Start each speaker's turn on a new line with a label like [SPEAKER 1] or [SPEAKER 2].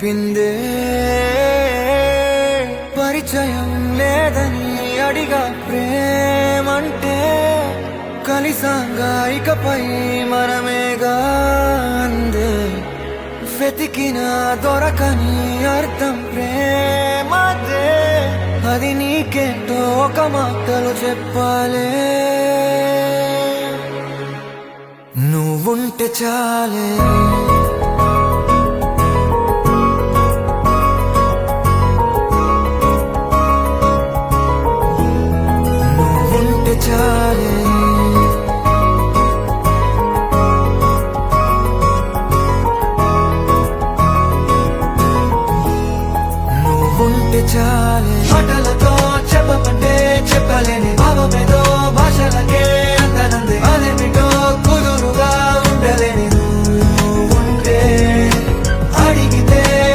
[SPEAKER 1] పిందే పరిచయం లేదని అడిగా ప్రేమంటే కలిసాంగా ఇకపై మనమేగా అందే వెతికిన దొరకని అర్థం ప్రేమదే అది నీకేంటో ఒక మాటలు చెప్పాలే నువ్వుంటే చాలే చాలే నువ్వుంటే చాలే మాటలతో చెప్పమంటే చెప్పలేని